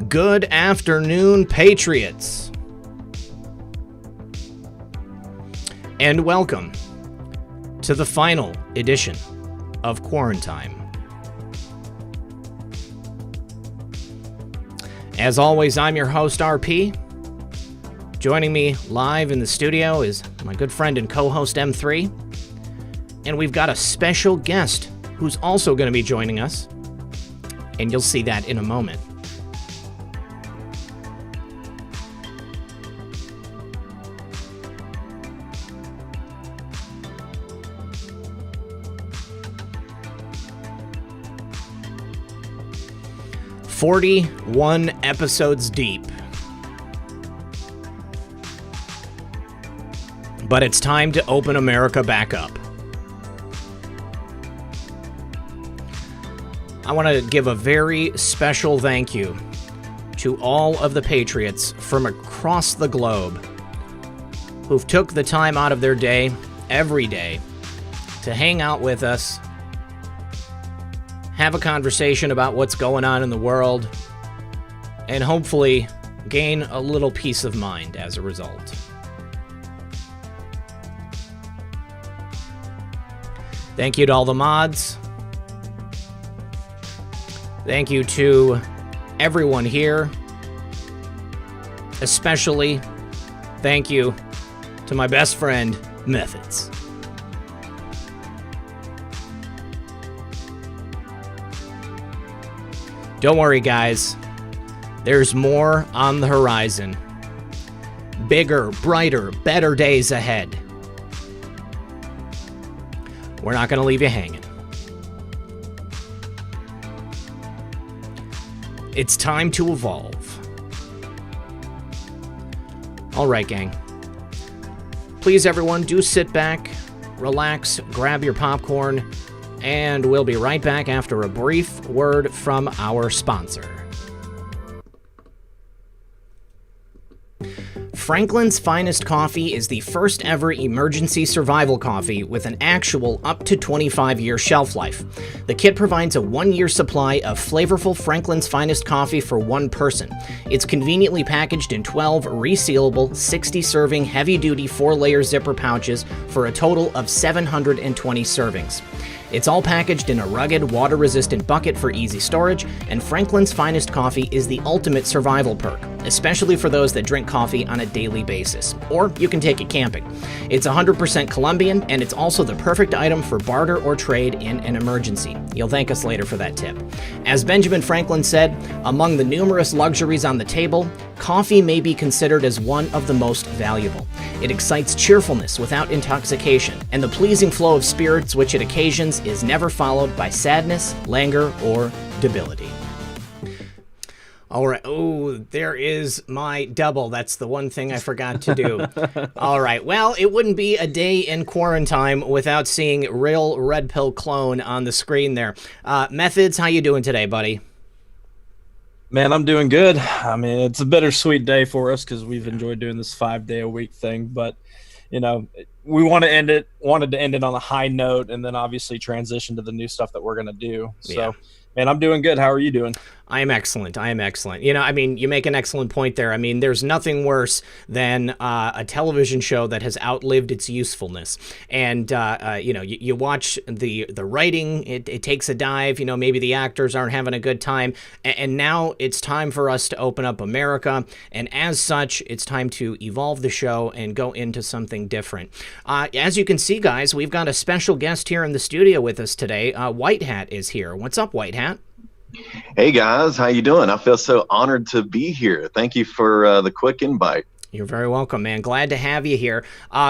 Good afternoon, Patriots. And welcome to the final edition of Quarantime. As always, I'm your host, RP. Joining me live in the studio is my good friend and co-host, M3. And we've got a special guest who's also going to be joining us. And you'll see that in a moment. "41 episodes deep. But it's time to open America back up. I want to give a very special thank you to all of the Patriots from across the globe who've took the time out of their day, every day, to hang out with us, have a conversation about what's going on in the world, and hopefully gain a little peace of mind as a result. Thank you to all the mods. Thank you to everyone here. Especially thank you to my best friend, Methods. Don't worry, guys. There's more on the horizon. Bigger, brighter, better days ahead. We're not going to leave you hanging. It's time to evolve. All right, gang. Please, everyone, do sit back, relax, grab your popcorn, and we'll be right back after a brief word from our sponsor. Franklin's Finest Coffee is the first ever emergency survival coffee with an actual up to 25-year shelf life. The kit provides a 1-year supply of flavorful Franklin's Finest coffee for one person. It's conveniently packaged in 12 resealable, 60-serving, heavy-duty 4-layer zipper pouches for a total of 720 servings. It's all packaged in a rugged, water-resistant bucket for easy storage, and Franklin's Finest Coffee is the ultimate survival perk, especially for those that drink coffee on a daily basis. Or you can take it camping. It's 100% Colombian, and it's also the perfect item for barter or trade in an emergency. You'll thank us later for that tip. As Benjamin Franklin said, among the numerous luxuries on the table, coffee may be considered as one of the most valuable. It excites cheerfulness without intoxication, and the pleasing flow of spirits which it occasions is never followed by sadness, languor, or debility. All right. Oh, there is my double. That's the one thing I forgot to do. All right. Well, it wouldn't be a day in Quarantime without seeing real Red Pill clone on the screen there. Methods, how you doing today, buddy? Man, I'm doing good. I mean, it's a bittersweet day for us because we've enjoyed doing this 5-day-a-week thing. But, you know, we wanted to end it on a high note and then obviously transition to the new stuff that we're going to do. So, man, I'm doing good. How are you doing? I am excellent. You know, I mean, you make an excellent point there. I mean, there's nothing worse than a television show that has outlived its usefulness. And, you know, you watch the writing, it takes a dive, you know, maybe the actors aren't having a good time. And now it's time for us to open up America. And as such, it's time to evolve the show and go into something different. As you can see, guys, we've got a special guest here in the studio with us today. White Hat is here. What's up, White Hat? Hey guys, how you doing? I feel so honored to be here. Thank you for the quick invite. You're very welcome, man. Glad to have you here.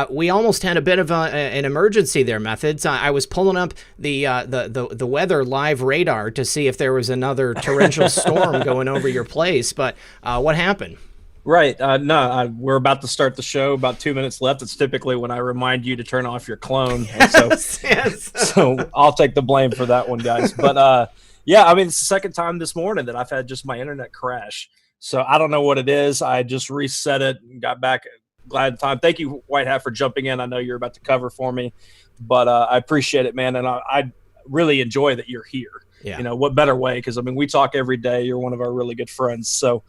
We almost had a bit of an emergency there, Methods. I was pulling up the weather live radar to see if there was another torrential storm going over your place, but what happened? Right. We're about to start the show. About 2 minutes left. It's typically when I remind you to turn off your clone. Yes. So I'll take the blame for that one, guys. But yeah, I mean, it's the second time this morning that I've had just my internet crash. So I don't know what it is. I just reset it and got back. Glad time. Thank you, White Hat, for jumping in. I know you're about to cover for me, but I appreciate it, man. And I really enjoy that you're here. Yeah. You know, what better way? Because, I mean, we talk every day. You're one of our really good friends. So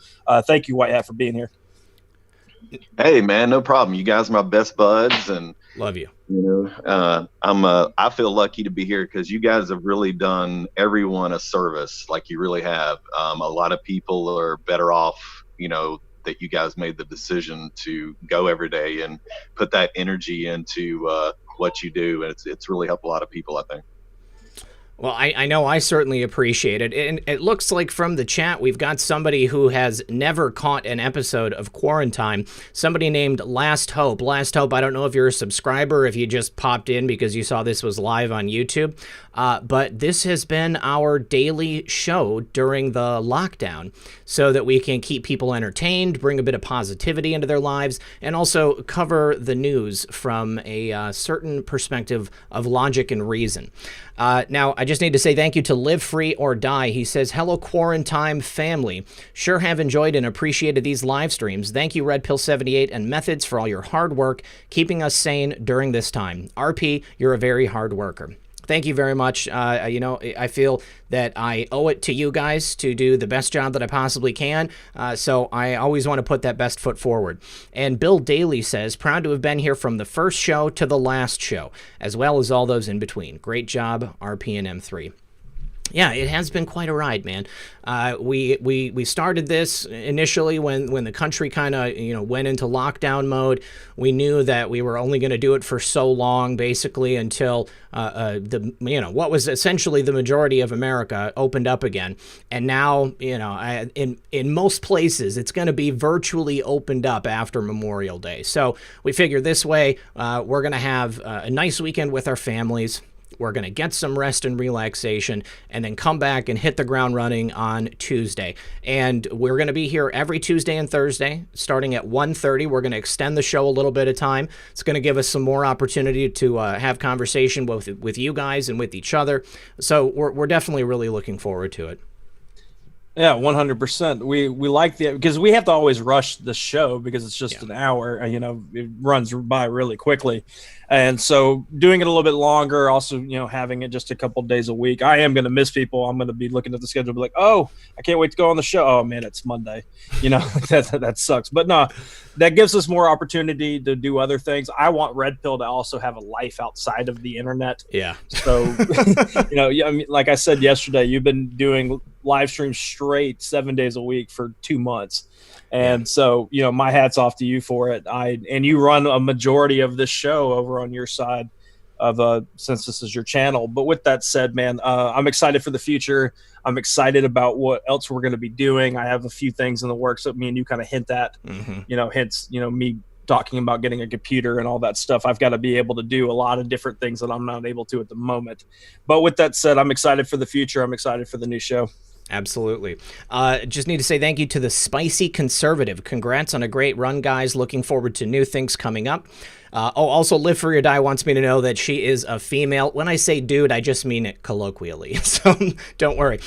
thank you, White Hat, for being here. Hey, man, no problem. You guys are my best buds, and Love you. you know, I feel lucky to be here because you guys have really done everyone a service, like you really have. A lot of people are better off, you know, that you guys made the decision to go every day and put that energy into what you do, and it's really helped a lot of people, I think. Well, I know I certainly appreciate it. And it looks like from the chat, we've got somebody who has never caught an episode of Quarantine. Somebody named Last Hope. Last Hope, I don't know if you're a subscriber, if you just popped in because you saw this was live on YouTube. But this has been our daily show during the lockdown so that we can keep people entertained, bring a bit of positivity into their lives, and also cover the news from a certain perspective of logic and reason. Now, I just need to say thank you to Live Free or Die. He says, hello, Quarantine family. Sure have enjoyed and appreciated these live streams. Thank you, Red Pill 78 and Methods, for all your hard work, keeping us sane during this time. RP, you're a very hard worker. Thank you very much. You know, I feel that I owe it to you guys to do the best job that I possibly can. So I always want to put that best foot forward. And Bill Daly says, proud to have been here from the first show to the last show, as well as all those in between. Great job, RP and M3. Yeah, it has been quite a ride, man. We started this initially when the country kind of, you know, went into lockdown mode. We knew that we were only going to do it for so long, basically, until what was essentially the majority of America opened up again. And now, you know, in most places, it's going to be virtually opened up after Memorial Day. So we figured this way, we're going to have a nice weekend with our families. We're going to get some rest and relaxation and then come back and hit the ground running on Tuesday. And we're going to be here every Tuesday and Thursday, starting at 1:30. We're going to extend the show a little bit of time. It's going to give us some more opportunity to have conversation with you guys and with each other. So we're definitely really looking forward to it. Yeah, 100%. We like because we have to always rush the show because it's just an hour. You know, it runs by really quickly, and so doing it a little bit longer. Also, you know, having it just a couple days a week. I am going to miss people. I'm going to be looking at the schedule, and be like, oh, I can't wait to go on the show. Oh man, it's Monday. You know, that sucks. But no, that gives us more opportunity to do other things. I want Red Pill to also have a life outside of the internet. Yeah. So, you know, I mean, like I said yesterday, you've been doing live streams straight 7 days a week for 2 months. And so, you know, my hat's off to you for it. And you run a majority of this show over on your side of since this is your channel. But with that said, man, I'm excited for the future. I'm excited about what else we're going to be doing. I have a few things in the works that me and you kind of hint at, you know, hence, you know, me talking about getting a computer and all that stuff. I've got to be able to do a lot of different things that I'm not able to at the moment. But with that said, I'm excited for the future. I'm excited for the new show. Absolutely. Just need to say thank you to the Spicy Conservative. Congrats on a great run, guys. Looking forward to new things coming up. Also, Live Free or Die wants me to know that she is a female. When I say dude, I just mean it colloquially, so don't worry.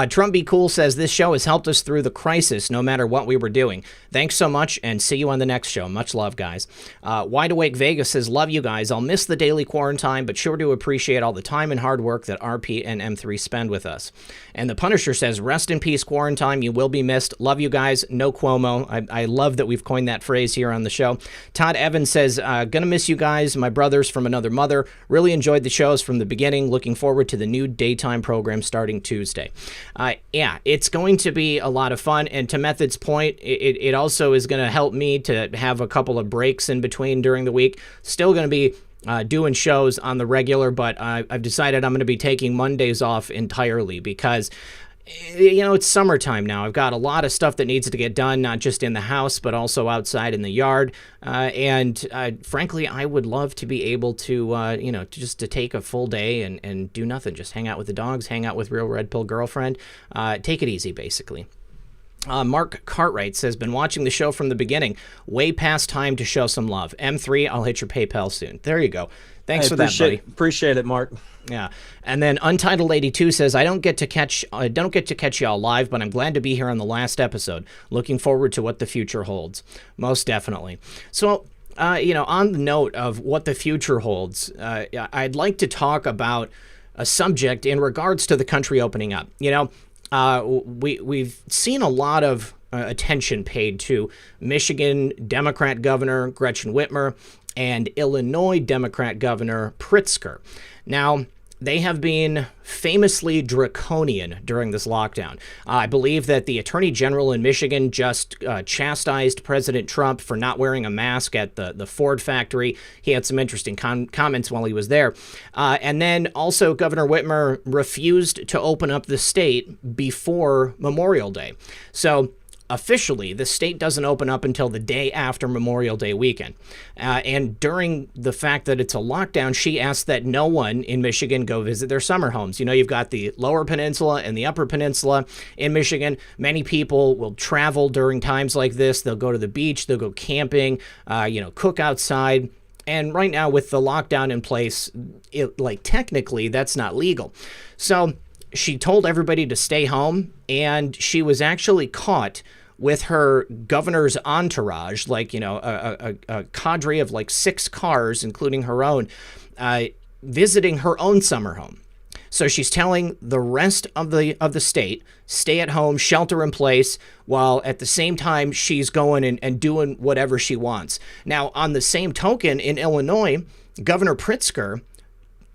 Trump Be Cool says, this show has helped us through the crisis no matter what we were doing. Thanks so much, and see you on the next show. Much love, guys. Wide Awake Vegas says, love you guys. I'll miss the daily quarantine, but sure do appreciate all the time and hard work that RP and M3 spend with us. And the Punisher says, rest in peace, Quarantine. You will be missed. Love you guys. No Cuomo. I love that we've coined that phrase here on the show. Todd Evans says, gonna miss you guys, my brothers from another mother. Really enjoyed the shows from the beginning. Looking forward to the new daytime program starting Tuesday. Yeah, it's going to be a lot of fun. And to Method's point, it also is going to help me to have a couple of breaks in between during the week. Still going to be doing shows on the regular, but I've decided I'm going to be taking Mondays off entirely because, you know, it's summertime now. I've got a lot of stuff that needs to get done, not just in the house, but also outside in the yard. And frankly, I would love to be able to, you know, just to take a full day and do nothing. Just hang out with the dogs, hang out with Real Red Pill Girlfriend. Take it easy, basically. Mark Cartwright says, been watching the show from the beginning. Way past time to show some love. M3, I'll hit your PayPal soon. There you go. Thanks for that, buddy. Appreciate it, Mark. Yeah. And then Untitled 82 says, I don't get to catch y'all live, but I'm glad to be here on the last episode. Looking forward to what the future holds. Most definitely. So, you know, on the note of what the future holds, I'd like to talk about a subject in regards to the country opening up. We've seen a lot of attention paid to Michigan Democrat Governor Gretchen Whitmer and Illinois Democrat Governor Pritzker. Now, they have been famously draconian during this lockdown. I believe that the Attorney General in Michigan just chastised President Trump for not wearing a mask at the Ford factory. He had some interesting comments while he was there. And then also Governor Whitmer refused to open up the state before Memorial Day. So officially, the state doesn't open up until the day after Memorial Day weekend. And during the fact that it's a lockdown, she asked that no one in Michigan go visit their summer homes. You've got the Lower Peninsula and the Upper Peninsula in Michigan. Many people will travel during times like this. They'll go to the beach, they'll go camping, cook outside. And right now, with the lockdown in place, technically, that's not legal. So she told everybody to stay home, and she was actually caught with her governor's entourage, a cadre of 6 cars, including her own, visiting her own summer home. So she's telling the rest of the state, stay at home, shelter in place, while at the same time she's going and doing whatever she wants. Now, on the same token, in Illinois, Governor Pritzker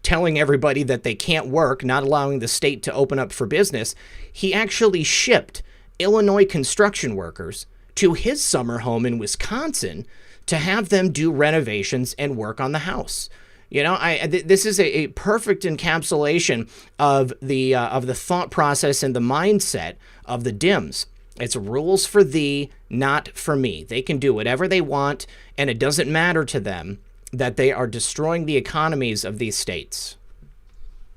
telling everybody that they can't work, not allowing the state to open up for business, he actually shipped Illinois construction workers to his summer home in Wisconsin to have them do renovations and work on the house. This is a perfect encapsulation of the thought process and the mindset of the Dems. It's rules for thee, not for me. They can do whatever they want, and it doesn't matter to them that they are destroying the economies of these states.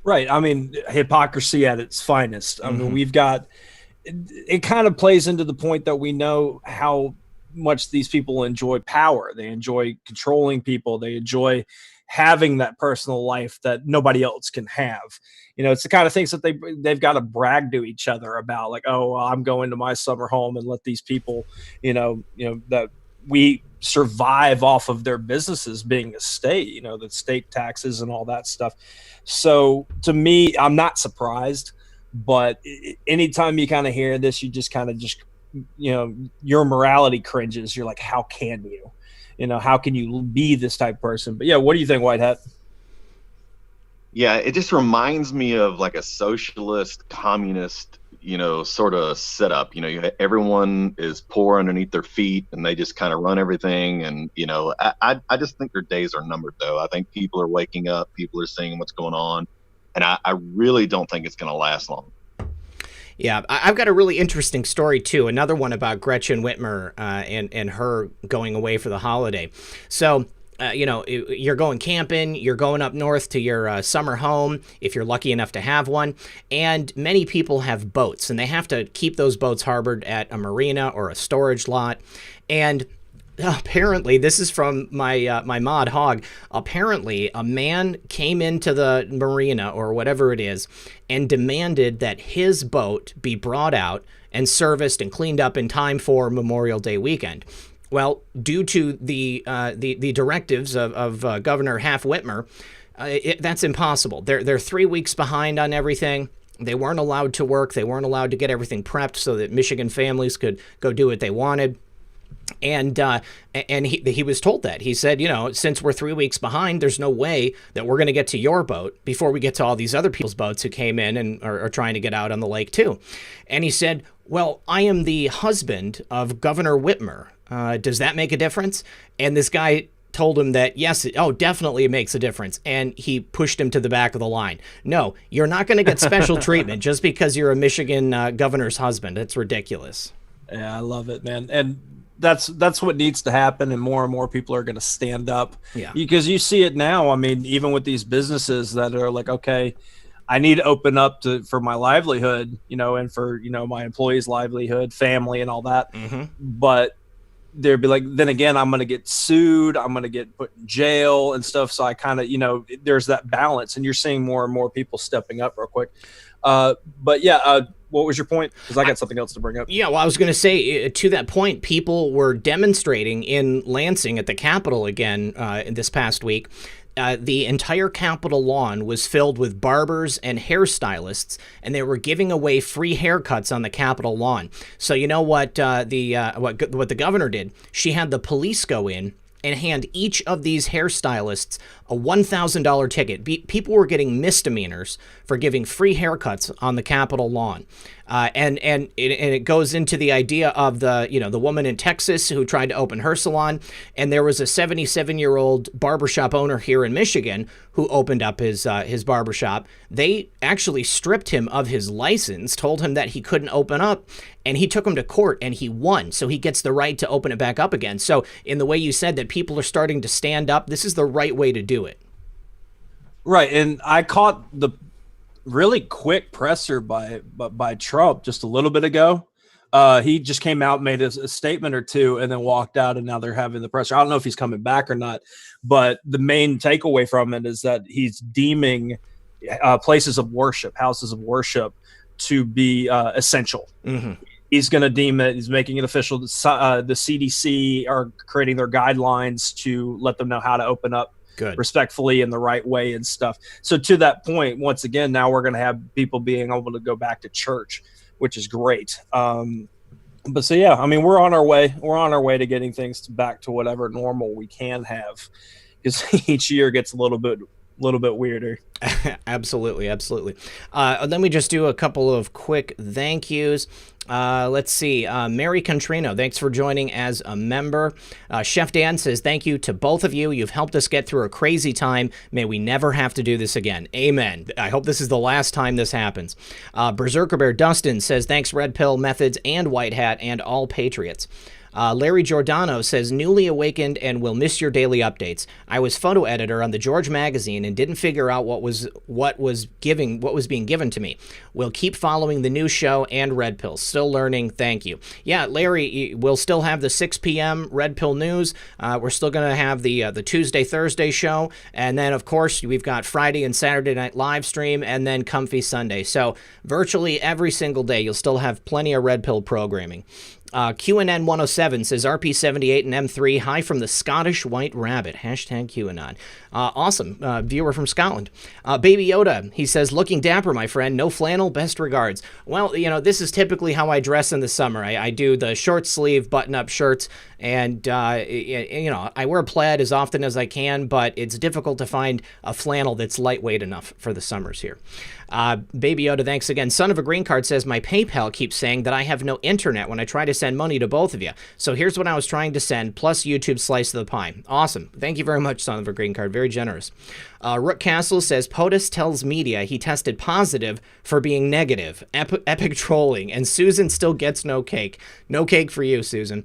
Right. I mean, hypocrisy at its finest. I mean, we've got, it kind of plays into the point that we know how much these people enjoy power. They enjoy controlling people. They enjoy having that personal life that nobody else can have. It's the kind of things that they've got to brag to each other about, like, oh, well, I'm going to my summer home and let these people, that we survive off of their businesses being a state, the state taxes and all that stuff. So to me, I'm not surprised, but anytime you kind of hear this, you just your morality cringes. You're like, how can you? How can you be this type of person? But yeah, what do you think, White Hat? Yeah, it just reminds me of like a socialist, communist, sort of setup. Everyone is poor underneath their feet and they just kind of run everything. And, I just think their days are numbered, though. I think people are waking up, people are seeing what's going on. And I really don't think it's going to last long. Yeah, I've got a really interesting story, too. Another one about Gretchen Whitmer and her going away for the holiday. So, you're going camping, you're going up north to your summer home, if you're lucky enough to have one. And many people have boats, and they have to keep those boats harbored at a marina or a storage lot. And apparently, this is from my mod hog. Apparently, a man came into the marina or whatever it is and demanded that his boat be brought out and serviced and cleaned up in time for Memorial Day weekend. Well, due to the directives of Governor Half Whitmer, that's impossible. They're 3 weeks behind on everything. They weren't allowed to work. They weren't allowed to get everything prepped so that Michigan families could go do what they wanted. And he was told that. He said, since we're 3 weeks behind, there's no way that we're going to get to your boat before we get to all these other people's boats who came in and are trying to get out on the lake too. And he said, well, I am the husband of Governor Whitmer. Does that make a difference? And this guy told him that, yes, definitely it makes a difference. And he pushed him to the back of the line. No, you're not going to get special treatment just because you're a Michigan governor's husband. It's ridiculous. Yeah, I love it, man. And that's what needs to happen, and more people are going to stand up. Yeah, because you see it now. I mean, even with these businesses that are like, okay, I need to open up for my livelihood, and for my employees' livelihood, family, and all that. But they'd be like, then again, I'm going to get sued. I'm going to get put in jail and stuff. So I kind of, there's that balance, and you're seeing more and more people stepping up real quick. But yeah, what was your point? Because I got something else to bring up. Yeah, well, I was going to say, to that point, people were demonstrating in Lansing at the Capitol again this past week. the entire Capitol lawn was filled with barbers and hairstylists, and they were giving away free haircuts on the Capitol lawn. So you know what what the governor did? She had the police go in and hand each of these hairstylists a $1,000 ticket. People were getting misdemeanors for giving free haircuts on the Capitol lawn. And it goes into the idea of the woman in Texas who tried to open her salon, and there was a 77-year-old barbershop owner here in Michigan who opened up his barbershop. They actually stripped him of his license, told him that he couldn't open up, and he took him to court and he won. So he gets the right to open it back up again. So in the way you said that people are starting to stand up, this is the right way to do it. Right, and I caught the really quick presser by Trump just a little bit ago. He just came out, made a statement or two, and then walked out, and now they're having the presser. I don't know if he's coming back or not, but the main takeaway from it is that he's deeming places of worship, houses of worship, to be essential. Mm-hmm. He's going to deem it. He's making it official. The CDC are creating their guidelines to let them know how to open up respectfly in the right way and stuff. So to that point, once again, now we're going to have people being able to go back to church, which is great. But so, yeah, I mean, we're on our way. We're on our way to getting things back to whatever normal we can have, because each year gets a little bit weirder. Absolutely. Let me just do a couple of quick thank yous. Let's see. Mary Contrino, thanks for joining as a member. Chef Dan says, thank you to both of you. You've helped us get through a crazy time. May we never have to do this again. Amen. I hope this is the last time this happens. Berserker Bear Dustin says, thanks Red Pill, Methods, and White Hat, and all Patriots. Larry Giordano says, newly awakened and will miss your daily updates. I was photo editor on the George magazine and didn't figure out what was being given to me. We'll keep following the new show and Red Pill. Still learning. Thank you. Yeah, Larry, we'll still have the 6 p.m. Red Pill news. We're still going to have the Tuesday, Thursday show. And then, of course, we've got Friday and Saturday night live stream, and then Comfy Sunday. So virtually every single day, you'll still have plenty of Red Pill programming. QNN 107 says RP78 and M3, hi from the Scottish White Rabbit, hashtag QAnon. Awesome. Viewer from Scotland. Baby Yoda, he says, looking dapper, my friend, no flannel, best regards. Well, this is typically how I dress in the summer. I do the short sleeve button-up shirts, and I wear plaid as often as I can, but it's difficult to find a flannel that's lightweight enough for the summers here. Baby Yoda, thanks again. Son of a Green Card says, my PayPal keeps saying that I have no internet when I try to send money to both of you. So here's what I was trying to send, plus YouTube slice of the pie. Awesome. Thank you very much, Son of a Green Card. Very generous. Rook Castle says, POTUS tells media he tested positive for being negative. Epic trolling. And Susan still gets no cake. No cake for you, Susan.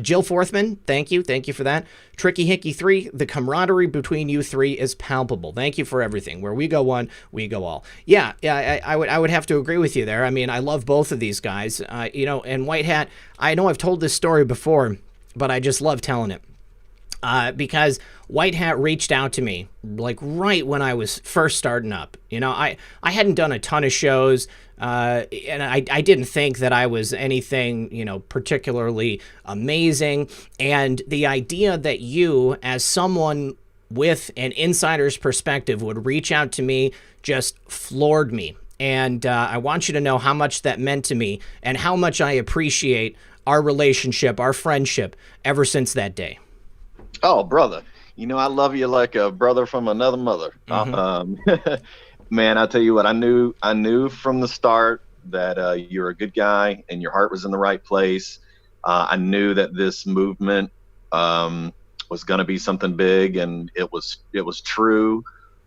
Jill Forthman, thank you for that. Tricky Hickey 3, the camaraderie between you three is palpable. Thank you for everything. Where we go one, we go all. Yeah, I would have to agree with you there. I mean, I love both of these guys. And White Hat, I know I've told this story before, but I just love telling it. Because White Hat reached out to me like right when I was first starting up. I hadn't done a ton of shows, and I didn't think that I was anything, particularly amazing. And the idea that you, as someone with an insider's perspective, would reach out to me just floored me. And I want you to know how much that meant to me and how much I appreciate our relationship, our friendship ever since that day. Oh, brother, I love you like a brother from another mother. Mm-hmm. Man, I tell you what, I knew from the start that you're a good guy and your heart was in the right place. I knew that this movement was going to be something big, and it was true,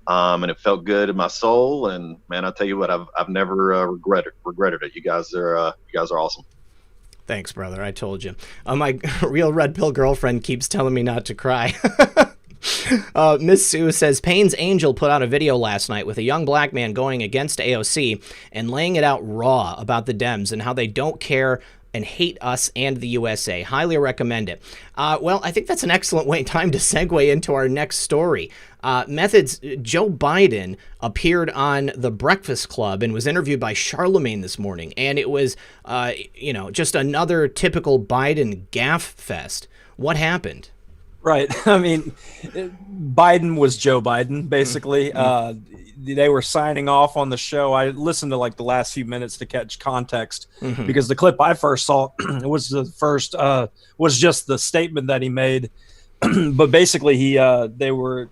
and it felt good in my soul. And man, I tell you what, I've never regretted it. You guys are awesome. Thanks, brother. I told you. My real Red Pill girlfriend keeps telling me not to cry. Miss Sue says, Paine's Angel put out a video last night with a young black man going against AOC and laying it out raw about the Dems and how they don't care and hate us and the USA. Highly recommend it. Well, I think that's an excellent time to segue into our next story. Methods, Joe Biden appeared on The Breakfast Club and was interviewed by Charlemagne this morning. And it was, just another typical Biden gaffe fest. What happened? Right. I mean, Biden was Joe Biden, basically. They were signing off on the show. I listened to like the last few minutes to catch context because the clip I first saw was was just the statement that he made. But basically, they were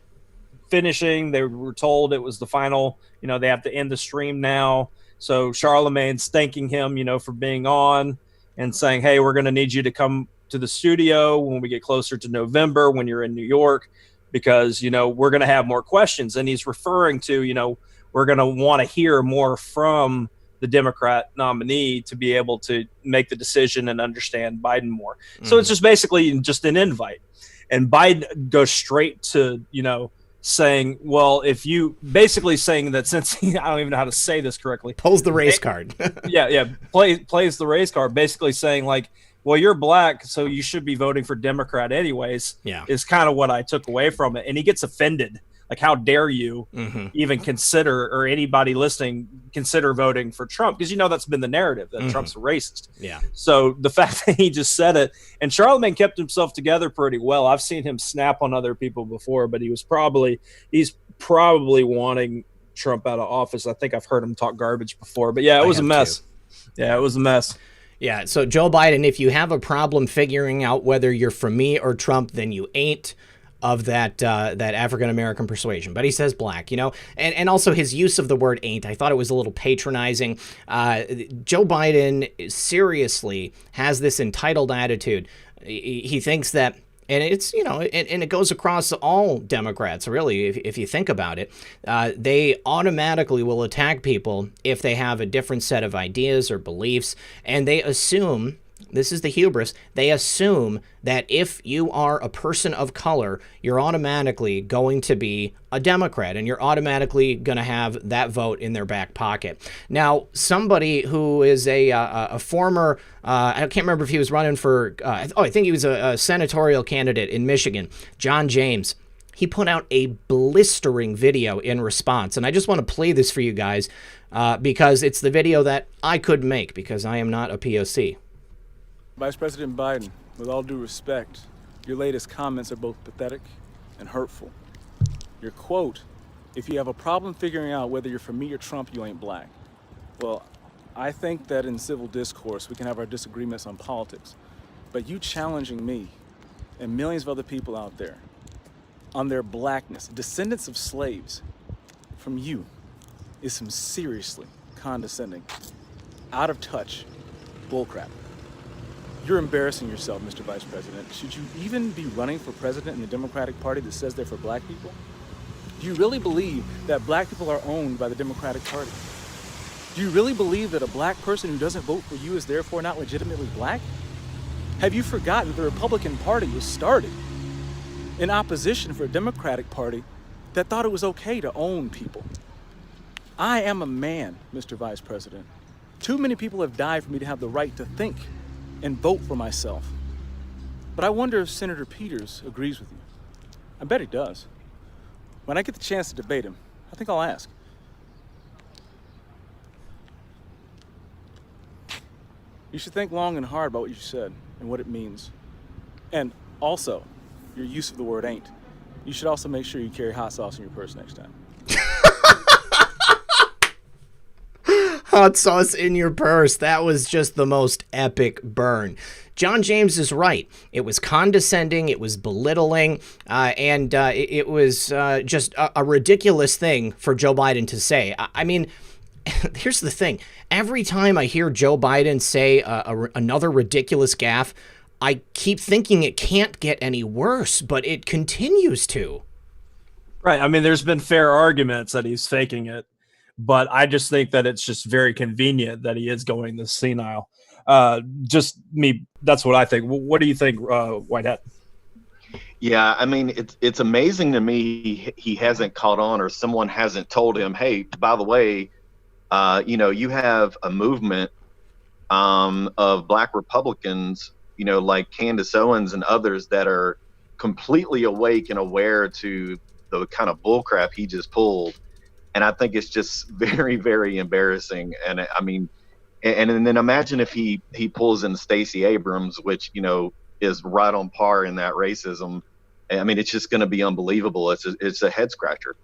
finishing. They were told it was the final. They have to end the stream now. So Charlemagne's thanking him, for being on and saying, "Hey, we're going to need you to come to the studio when we get closer to November, when you're in New York, because, we're going to have more questions." And he's referring to, we're going to want to hear more from the Democrat nominee to be able to make the decision and understand Biden more. So it's just basically just an invite. And Biden goes straight to, saying, well, if you basically saying that since I don't even know how to say this correctly, pulls the race card. plays the race card, basically saying like, well, you're black, so you should be voting for Democrat anyways, is kind of what I took away from it. And he gets offended. Like, how dare you even consider, or anybody listening, consider voting for Trump? Because, that's been the narrative, that Trump's a racist. Yeah. So the fact that he just said it, and Charlemagne kept himself together pretty well. I've seen him snap on other people before, but he's probably wanting Trump out of office. I think I've heard him talk garbage before. But, yeah, it was a mess. Too. Yeah, it was a mess. Yeah, so Joe Biden, if you have a problem figuring out whether you're for me or Trump, then you ain't of that African-American persuasion. But he says black, and also his use of the word ain't. I thought it was a little patronizing. Joe Biden seriously has this entitled attitude. He thinks that, and it's, and it goes across all Democrats, really, if you think about it. They automatically will attack people if they have a different set of ideas or beliefs, and they assume, this is the hubris, they assume that if you are a person of color, you're automatically going to be a Democrat, and you're automatically going to have that vote in their back pocket. Now, somebody who is a former, I can't remember if he was running for, I think he was a senatorial candidate in Michigan, John James. He put out a blistering video in response, and I just want to play this for you guys because it's the video that I could make because I am not a POC. Vice President Biden, with all due respect, your latest comments are both pathetic and hurtful. Your quote, "If you have a problem figuring out whether you're for me or Trump, you ain't black." Well, I think that in civil discourse, we can have our disagreements on politics, but you challenging me and millions of other people out there on their blackness, descendants of slaves, from you, is some seriously condescending, out of touch bullcrap. You're embarrassing yourself, Mr. Vice President. Should you even be running for president in the Democratic Party that says they're for black people? Do you really believe that black people are owned by the Democratic Party? Do you really believe that a black person who doesn't vote for you is therefore not legitimately black? Have you forgotten that the Republican Party was started in opposition for a Democratic Party that thought it was okay to own people? I am a man, Mr. Vice President. Too many people have died for me to have the right to think and vote for myself. But I wonder if Senator Peters agrees with you. I bet he does. When I get the chance to debate him, I think I'll ask. You should think long and hard about what you said and what it means. And also, your use of the word ain't. You should also make sure you carry hot sauce in your purse next time. Hot sauce in your purse. That was just the most epic burn. John James is right. It was condescending, it was belittling, and it was just a ridiculous thing for Joe Biden to say. I mean, here's the thing. Every time I hear Joe Biden say another ridiculous gaffe, I keep thinking it can't get any worse, but it continues to. Right. I mean, there's been fair arguments that he's faking it, but I just think that it's just very convenient that he is going this senile. Just me. That's what I think. What do you think, Whitehead? Yeah, I mean, it's amazing to me he hasn't caught on, or someone hasn't told him, hey, by the way, you have a movement of black Republicans, like Candace Owens and others that are completely awake and aware to the kind of bullcrap he just pulled. And I think it's just very, very embarrassing. And I mean, and then imagine if he pulls in Stacey Abrams, which, is right on par in that racism. I mean, it's just going to be unbelievable. It's a head scratcher.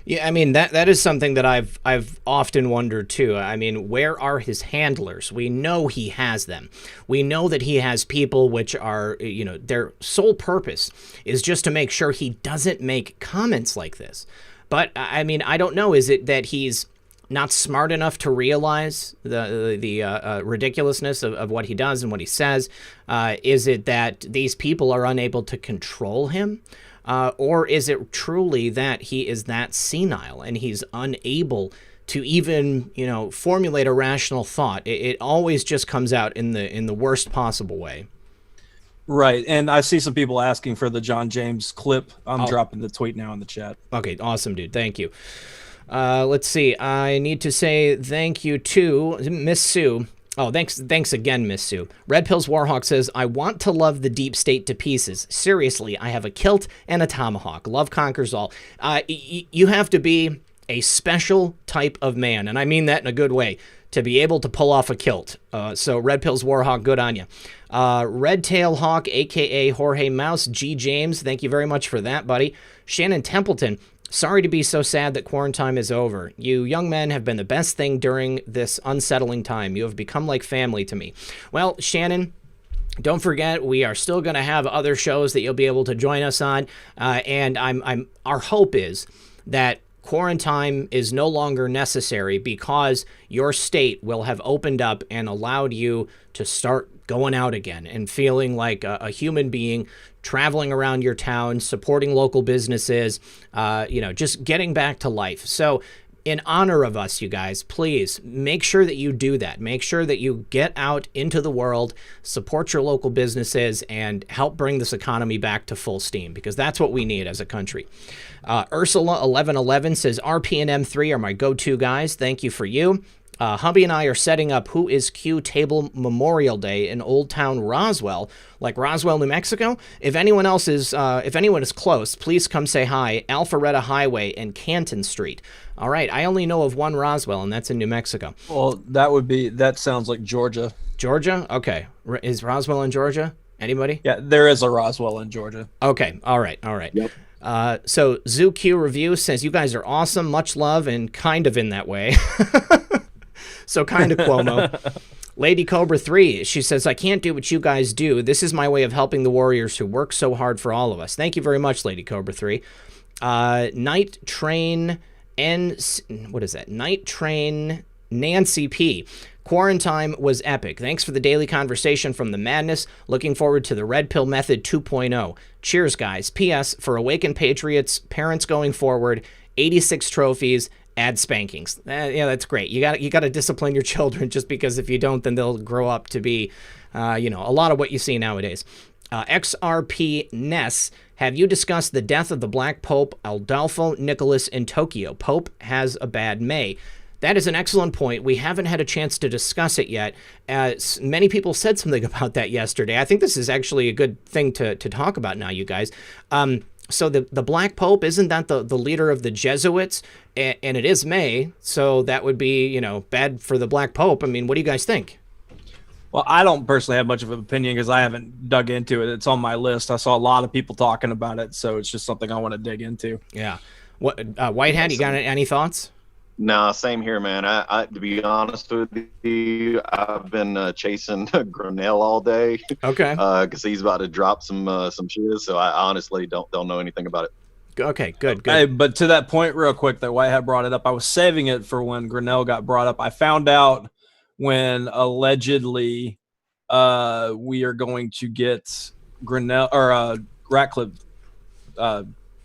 Yeah, I mean, that is something that I've often wondered too. I mean, where are his handlers? We know he has them. We know that he has people which are, their sole purpose is just to make sure he doesn't make comments like this. But I mean, I don't know. Is it that he's not smart enough to realize the ridiculousness of what he does and what he says? Is it that these people are unable to control him? Or is it truly that he is that senile and he's unable to even, formulate a rational thought? It always just comes out in the worst possible way. Right. And I see some people asking for the John James clip. I'm dropping the tweet now in the chat. Okay. Awesome, dude. Thank you. Let's see. I need to say thank you to Miss Sue. Oh, thanks again, Miss Sue. Red Pills Warhawk says, I want to love the deep state to pieces. Seriously, I have a kilt and a tomahawk. Love conquers all. You have to be a special type of man, and I mean that in a good way, to be able to pull off a kilt. So Red Pills Warhawk, good on you. Red Tail Hawk, a.k.a. Jorge Mouse, G. James, thank you very much for that, buddy. Shannon Templeton, sorry to be so sad that quarantine is over. You young men have been the best thing during this unsettling time. You have become like family to me. Well, Shannon, don't forget, we are still going to have other shows that you'll be able to join us on. And our hope is that quarantine is no longer necessary because your state will have opened up and allowed you to start going out again and feeling like a human being, traveling around your town, supporting local businesses, just getting back to life. So in honor of us, you guys, please make sure that you do that. Make sure that you get out into the world, support your local businesses, and help bring this economy back to full steam, because that's what we need as a country. Ursula1111 says, RP and M3 are my go-to guys. Thank you for you. Hubby and I are setting up Who is Q Table Memorial Day in Old Town Roswell, like Roswell, New Mexico. If anyone is close, please come say hi. Alpharetta Highway and Canton Street. All right, I only know of one Roswell, and that's in New Mexico. Well, that sounds like Georgia. Georgia? Okay. Is Roswell in Georgia? Anybody? Yeah, there is a Roswell in Georgia. Okay, all right. Yep. So ZooQ Review says, you guys are awesome, much love, and kind of in that way. So kind of Cuomo. Lady Cobra 3, she says, I can't do what you guys do. This is my way of helping the warriors who work so hard for all of us. Thank you very much, Lady Cobra 3. Night Train Nancy P. Quarantine was epic. Thanks for the daily conversation from the madness. Looking forward to the Red Pill Method 2.0. Cheers, guys. P.S. For Awakened Patriots, parents going forward, 86 trophies, add spankings. Yeah, that's great. You got to discipline your children, just because if you don't, then they'll grow up to be, a lot of what you see nowadays. XRP Ness, have you discussed the death of the Black Pope, Adolfo Nicholas, in Tokyo? Pope has a bad May. That is an excellent point. We haven't had a chance to discuss it yet. Many people said something about that yesterday. I think this is actually a good thing to talk about now, you guys. So the Black Pope, isn't that the leader of the Jesuits? And it is May, so that would be, bad for the Black Pope. I mean, what do you guys think? Well, I don't personally have much of an opinion because I haven't dug into it. It's on my list. I saw a lot of people talking about it, so it's just something I want to dig into. Yeah. What White Hat, you got any thoughts? No, same here, man. I to be honest with you, I've been chasing Grinnell all day. Okay. Because he's about to drop some shit, so I honestly don't know anything about it. Okay, good. Hey, but to that point, real quick, that White Hat brought it up. I was saving it for when Grinnell got brought up. I found out when allegedly we are going to get Grinnell or Ratcliffe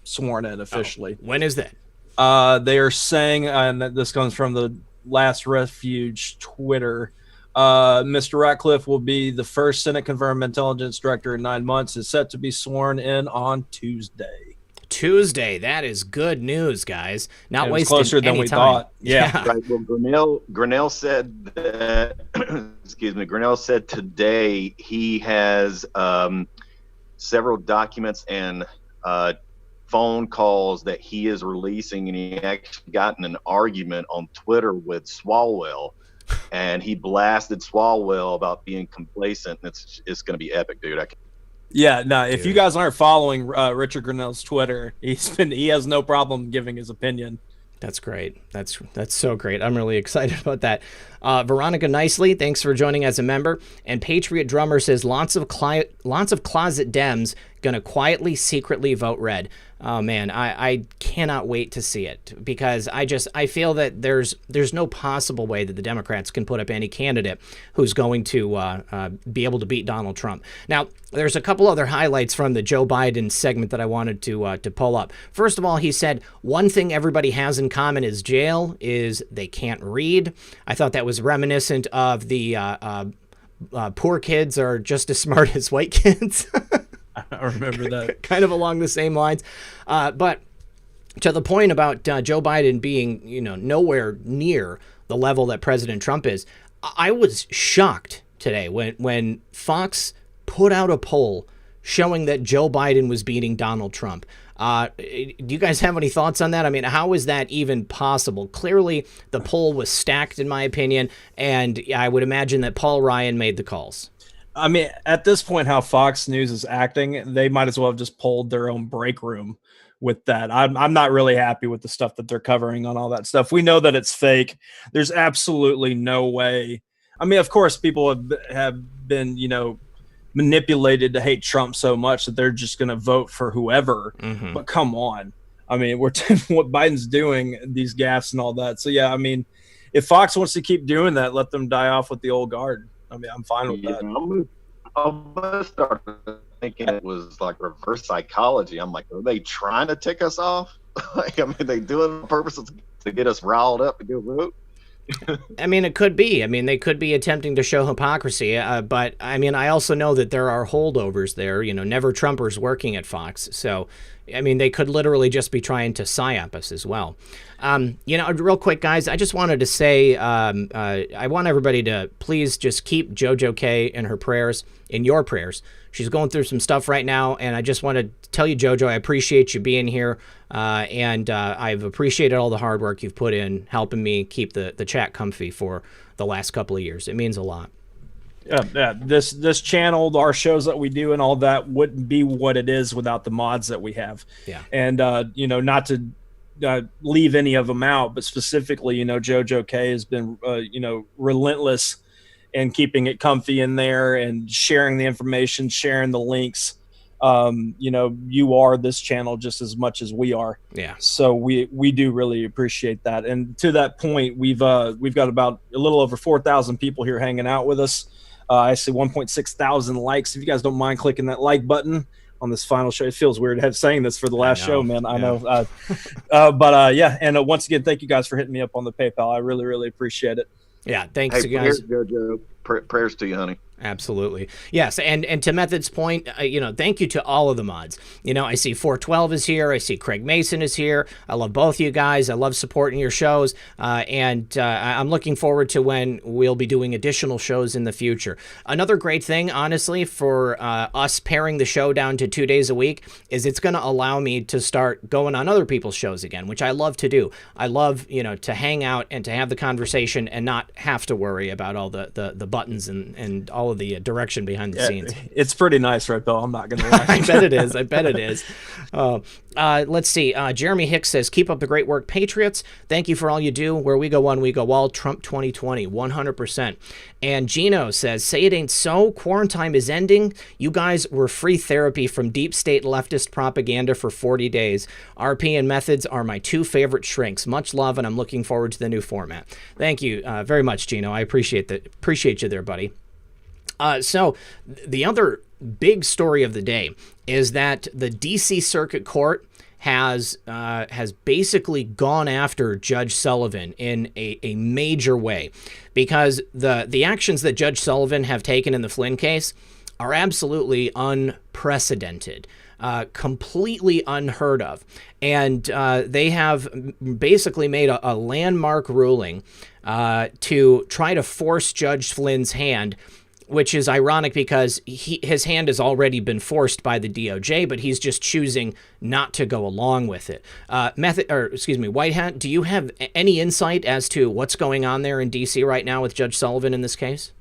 sworn in officially. When is that? They are saying, and this comes from the Last Refuge Twitter, Mr. Ratcliffe will be the first Senate-confirmed intelligence director in 9 months, is set to be sworn in on Tuesday. That is good news, guys. Not wasting closer than any we time. thought. Yeah. Right. Well, Grinnell said that. Grinnell said today he has several documents and phone calls that he is releasing, and he actually got in an argument on Twitter with Swalwell, and he blasted Swalwell about being complacent. And it's going to be epic, dude. Yeah, no. If you guys aren't following Richard Grinnell's Twitter, he has no problem giving his opinion. That's great. That's so great. I'm really excited about that. Veronica Nicely, thanks for joining as a member. And Patriot Drummer says lots of closet Dems gonna quietly, secretly vote red. Oh man, I cannot wait to see it, because I feel that there's no possible way that the Democrats can put up any candidate who's going to be able to beat Donald Trump. Now, there's a couple other highlights from the Joe Biden segment that I wanted to pull up. First of all, he said one thing everybody has in common is jail is they can't read. I thought that was reminiscent of the poor kids are just as smart as white kids. I remember that. Kind of along the same lines. But to the point about Joe Biden being, nowhere near the level that President Trump is, I was shocked today when Fox put out a poll showing that Joe Biden was beating Donald Trump. Do you guys have any thoughts on that? I mean, how is that even possible? Clearly, the poll was stacked, in my opinion, and I would imagine that Paul Ryan made the calls. I mean, at this point, how Fox News is acting, they might as well have just pulled their own break room with that. I'm not really happy with the stuff that they're covering on all that stuff. We know that it's fake. There's absolutely no way. I mean, of course, people have been, manipulated to hate Trump so much that they're just going to vote for whoever. Mm-hmm. But come on. I mean, what Biden's doing, these gaffes and all that. So, yeah, I mean, if Fox wants to keep doing that, let them die off with the old guard. I mean, I'm fine with that. I'm gonna start thinking it was like reverse psychology. I'm like, are they trying to tick us off? Like, I mean, they do it on purpose to get us riled up to go vote. I mean, it could be. I mean, they could be attempting to show hypocrisy. But, I mean, I also know that there are holdovers there, never Trumpers working at Fox. So, I mean, they could literally just be trying to psyop us as well. Real quick, guys, I just wanted to say I want everybody to please just keep JoJo K in your prayers. She's going through some stuff right now, and I just want to tell you, JoJo, I appreciate you being here, and I've appreciated all the hard work you've put in helping me keep the chat comfy for the last couple of years. It means a lot. Yeah, this channel, our shows that we do and all that wouldn't be what it is without the mods that we have. Yeah. And, not to leave any of them out, but specifically, JoJo K has been, relentless in keeping it comfy in there and sharing the information, sharing the links. You are this channel just as much as we are. Yeah. So we do really appreciate that. And to that point, we've got about a little over 4,000 people here hanging out with us. I see 1.6 thousand likes. If you guys don't mind clicking that like button on this final show, it feels weird saying this for the last show, man. I know. Yeah. And once again, thank you guys for hitting me up on the PayPal. I really, really appreciate it. Yeah. Thanks, guys. Prayers to you, honey. Absolutely. Yes. And to Method's point, thank you to all of the mods. I see 412 is here. I see Craig Mason is here. I love both of you guys. I love supporting your shows. And I'm looking forward to when we'll be doing additional shows in the future. Another great thing, honestly, for us paring the show down to 2 days a week is it's going to allow me to start going on other people's shows again, which I love to do. I love, to hang out and to have the conversation and not have to worry about all the buttons and all of the direction behind the scenes. It's pretty nice, right, Bill? I'm not going to lie. I bet it is. Let's see. Jeremy Hicks says, keep up the great work, Patriots. Thank you for all you do. Where we go one, we go all. Trump 2020, 100%. And Gino says, say it ain't so. Quarantine is ending. You guys were free therapy from deep state leftist propaganda for 40 days. RP and Methods are my two favorite shrinks. Much love, and I'm looking forward to the new format. Thank you very much, Gino. I appreciate you there, buddy. So the other big story of the day is that the D.C. Circuit Court has basically gone after Judge Sullivan in a major way, because the actions that Judge Sullivan have taken in the Flynn case are absolutely unprecedented, completely unheard of. And they have basically made a landmark ruling to try to force Judge Flynn's hand, which is ironic because his hand has already been forced by the DOJ, but he's just choosing not to go along with it. White Hat, do you have any insight as to what's going on there in D.C. right now with Judge Sullivan in this case?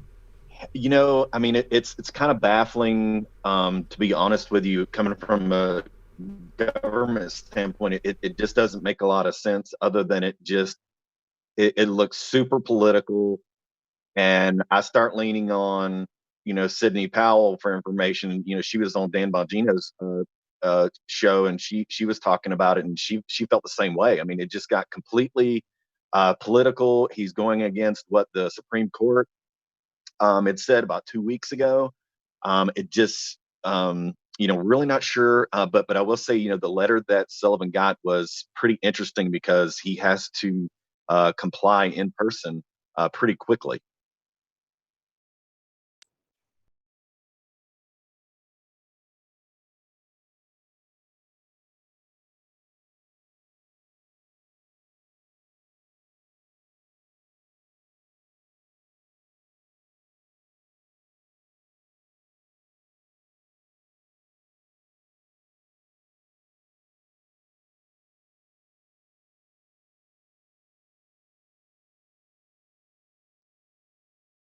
I mean, it's kind of baffling, to be honest with you, coming from a government standpoint. It just doesn't make a lot of sense, other than it looks super political. And I start leaning on, Sidney Powell for information. She was on Dan Bongino's show, and she was talking about it, and she felt the same way. I mean, it just got completely political. He's going against what the Supreme Court had said about 2 weeks ago. It just, really not sure. But I will say, the letter that Sullivan got was pretty interesting, because he has to comply in person pretty quickly.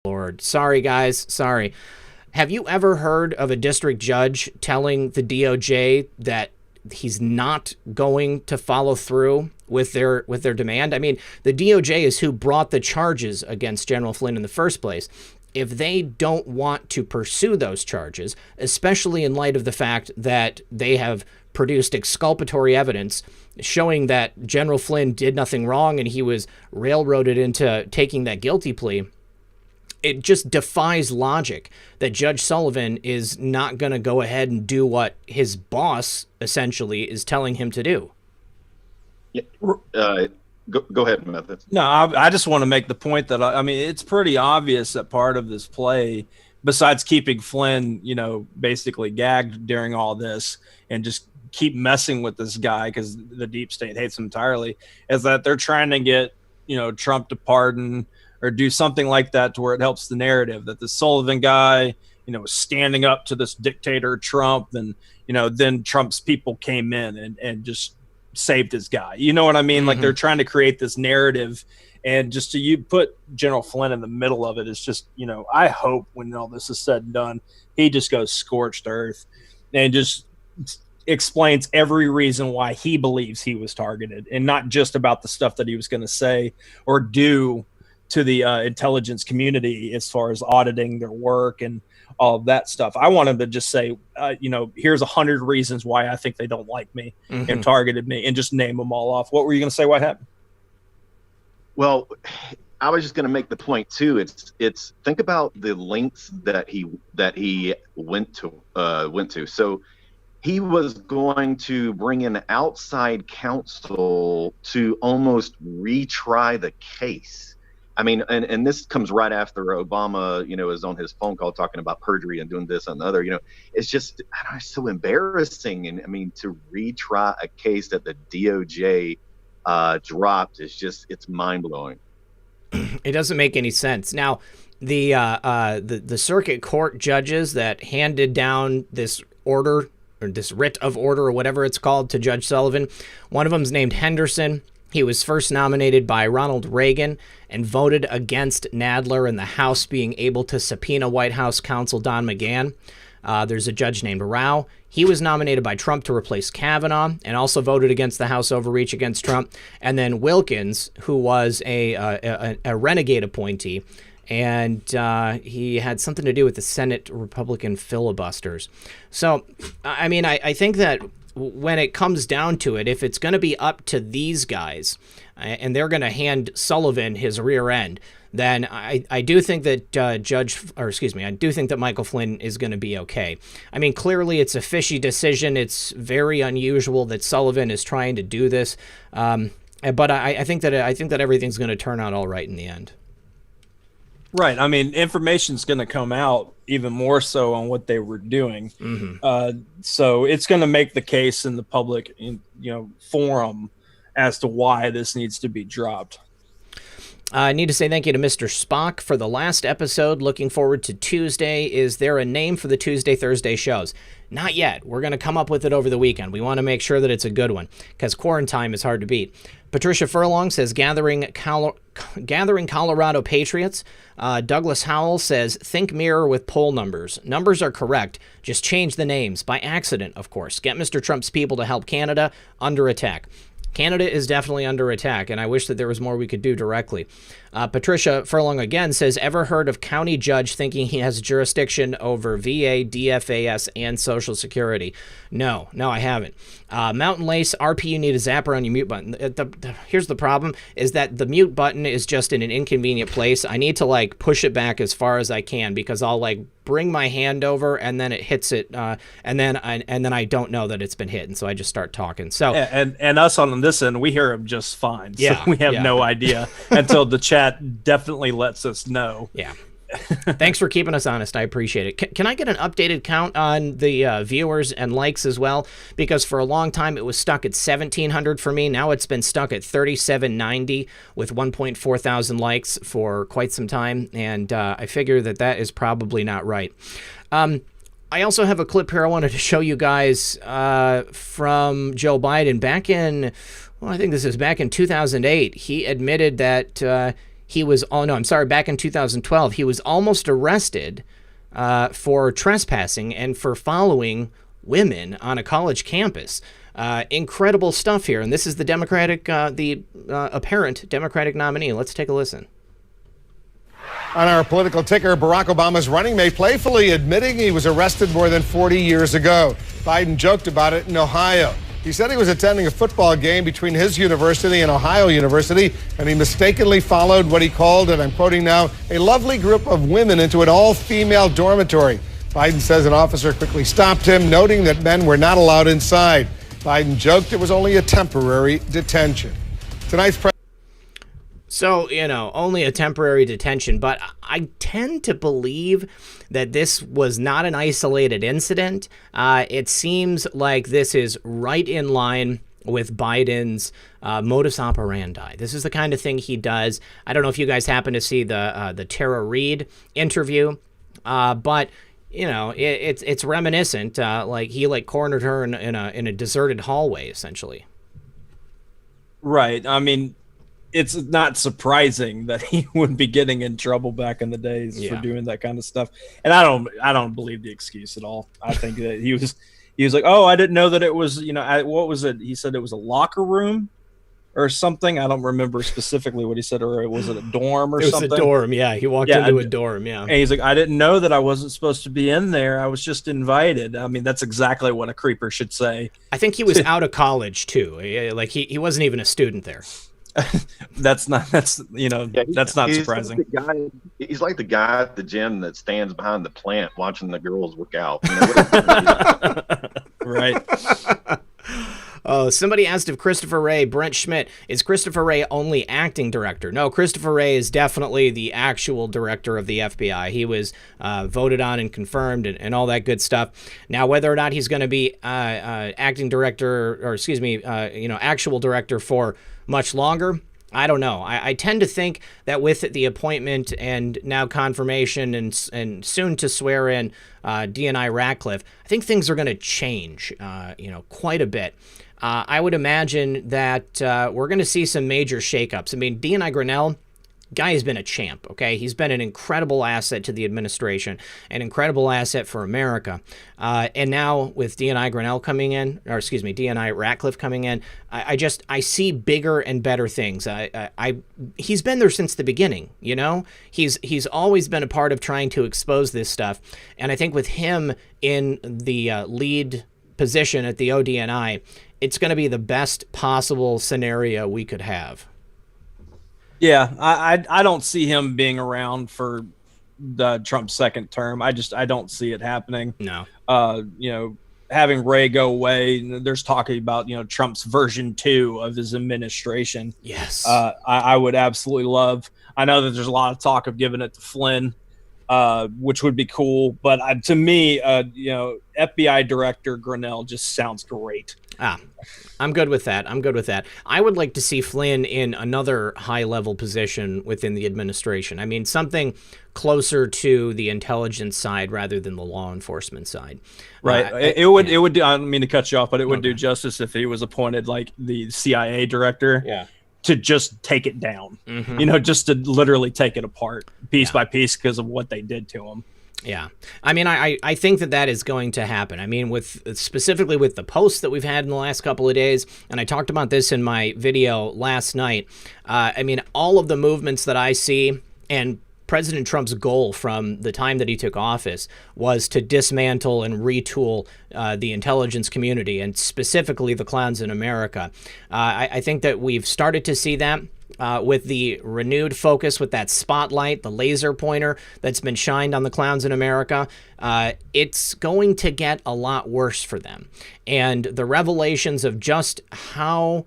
Lord. Sorry, guys. Sorry. Have you ever heard of a district judge telling the DOJ that he's not going to follow through with their demand? I mean, the DOJ is who brought the charges against General Flynn in the first place. If they don't want to pursue those charges, especially in light of the fact that they have produced exculpatory evidence showing that General Flynn did nothing wrong and he was railroaded into taking that guilty plea, it just defies logic that Judge Sullivan is not going to go ahead and do what his boss essentially is telling him to do. Yeah. Go ahead, Methods. No, I just want to make the point that, I mean, it's pretty obvious that part of this play, besides keeping Flynn, basically gagged during all this and just keep messing with this guy because the deep state hates him entirely, is that they're trying to get, Trump to pardon or do something like that to where it helps the narrative that the Sullivan guy, was standing up to this dictator Trump, and, then Trump's people came in and just saved his guy. You know what I mean? Mm-hmm. Like, they're trying to create this narrative, and just you put General Flynn in the middle of it. It's just, I hope when all this is said and done, he just goes scorched earth and just explains every reason why he believes he was targeted, and not just about the stuff that he was going to say or do to the intelligence community as far as auditing their work and all of that stuff. I want him to just say, here's 100 reasons why I think they don't like me and targeted me, and just name them all off. What were you going to say? What happened? Well, I was just going to make the point too. It's think about the lengths that he went to. So he was going to bring in outside counsel to almost retry the case. I mean, and this comes right after Obama, is on his phone call talking about perjury and doing this and the other. It's just, it's so embarrassing. And I mean, to retry a case that the DOJ dropped is just, it's mind blowing. It doesn't make any sense. Now, the circuit court judges that handed down this order, or this writ of order, or whatever it's called, to Judge Sullivan, one of them is named Henderson. He was first nominated by Ronald Reagan and voted against Nadler and the House being able to subpoena White House counsel Don McGahn. There's a judge named Rao. He was nominated by Trump to replace Kavanaugh and also voted against the House overreach against Trump. And then Wilkins, who was a renegade appointee, and he had something to do with the Senate Republican filibusters. So, I mean, I think that when it comes down to it, if it's going to be up to these guys and they're going to hand Sullivan his rear end, then I do think that I do think that Michael Flynn is going to be okay. I mean, clearly it's a fishy decision. It's very unusual that Sullivan is trying to do this. But I think that everything's going to turn out all right in the end. Right. I mean, information's going to come out even more so on what they were doing. Mm-hmm. So it's going to make the case in the public, forum as to why this needs to be dropped. I need to say thank you to Mr. Spock for the last episode. Looking forward to Tuesday. Is there a name for the Tuesday, Thursday shows? Not yet. We're going to come up with it over the weekend. We want to make sure that it's a good one because Quarantine is hard to beat. Patricia Furlong says Gathering Colorado Patriots. Douglas Howell says think mirror with poll numbers. Numbers are correct. Just change the names. By accident, of course. Get Mr. Trump's people to help Canada under attack. Canada is definitely under attack, and I wish that there was more we could do directly. Patricia Furlong again says, ever heard of county judge thinking he has jurisdiction over VA, DFAS, and Social Security? No, I haven't. Mountain Lace, RP, you need a zapper on your mute button. Here's the problem, is that the mute button is just in an inconvenient place. I need to, like, push it back as far as I can because I'll, like, bring my hand over and then it hits it, and then I don't know that it's been hit, and so I just start talking. So and us on this end, we hear him just fine. So Yeah, we have yeah. no idea until the chat definitely lets us know. Yeah. Thanks for keeping us honest. I appreciate it. Can I get an updated count on the viewers and likes as well? Because for a long time it was stuck at 1,700 for me. Now it's been stuck at 3,790 with 1.4 thousand likes for quite some time. And I figure that is probably not right. I also have a clip here I wanted to show you guys from Joe Biden back in, I think this is back in 2008. He admitted that back in 2012, he was almost arrested for trespassing and for following women on a college campus. Incredible stuff here. And this is the apparent Democratic nominee. Let's take a listen. On our political ticker, Barack Obama's running mate playfully admitting he was arrested more than 40 years ago. Biden joked about it in Ohio. He said he was attending a football game between his university and Ohio University, and he mistakenly followed what he called, and I'm quoting now, a lovely group of women into an all-female dormitory. Biden says an officer quickly stopped him, noting that men were not allowed inside. Biden joked it was only a temporary detention. Tonight's So, only a temporary detention, but I tend to believe that this was not an isolated incident. It seems like this is right in line with Biden's modus operandi. This is the kind of thing he does. I don't know if you guys happen to see the Tara Reid interview, but it's reminiscent. Like he cornered her in a deserted hallway, essentially. Right. I mean, it's not surprising that he would be getting in trouble back in the days for doing that kind of stuff. And I don't believe the excuse at all. I think that he was like, oh, I didn't know that it was, what was it? He said it was a locker room or something. I don't remember specifically what he said, or was it a dorm or something? It was a dorm. Yeah. He walked into a dorm. Yeah. And he's like, I didn't know that I wasn't supposed to be in there. I was just invited. I mean, that's exactly what a creeper should say. I think he was out of college too. Like he wasn't even a student there. That's not surprising. He's like the guy at the gym that stands behind the plant watching the girls work out. Right. Somebody asked if Christopher Wray, Brent Schmidt, is Christopher Wray only acting director? No, Christopher Wray is definitely the actual director of the FBI. He was voted on and confirmed and all that good stuff. Now, whether or not he's going to be acting director, or actual director for much longer, I don't know. I tend to think that with the appointment and now confirmation and soon to swear in D&I Ratcliffe, I think things are going to change, quite a bit. I would imagine that we're going to see some major shakeups. I mean, D&I Grinnell, guy has been a champ, okay? He's been an incredible asset to the administration, an incredible asset for America. And now with D&I Grinnell coming in, D&I Ratcliffe coming in, I see bigger and better things. He's been there since the beginning, He's always been a part of trying to expose this stuff. And I think with him in the lead position at the ODNI, it's going to be the best possible scenario we could have. Yeah, I don't see him being around for the Trump's second term. I don't see it happening. No. Having Ray go away, there's talking about, Trump's version 2 of his administration. Yes. I would absolutely love. I know that there's a lot of talk of giving it to Flynn. which would be cool. But to me, FBI Director Grinnell just sounds great. I'm good with that. I would like to see Flynn in another high-level position within the administration. I mean, something closer to the intelligence side rather than the law enforcement side. Right. It would. I don't mean to cut you off, but it would do justice if he was appointed like the CIA director. Yeah. To just take it down. Just to literally take it apart piece by piece because of what they did to him. Yeah. I mean, I think that is going to happen. I mean, specifically with the posts that we've had in the last couple of days, and I talked about this in my video last night. I mean, all of the movements that I see, and President Trump's goal from the time that he took office was to dismantle and retool the intelligence community, and specifically the clowns in America. I think that we've started to see that. With the renewed focus, with that spotlight, the laser pointer that's been shined on the clowns in America, it's going to get a lot worse for them. And the revelations of just how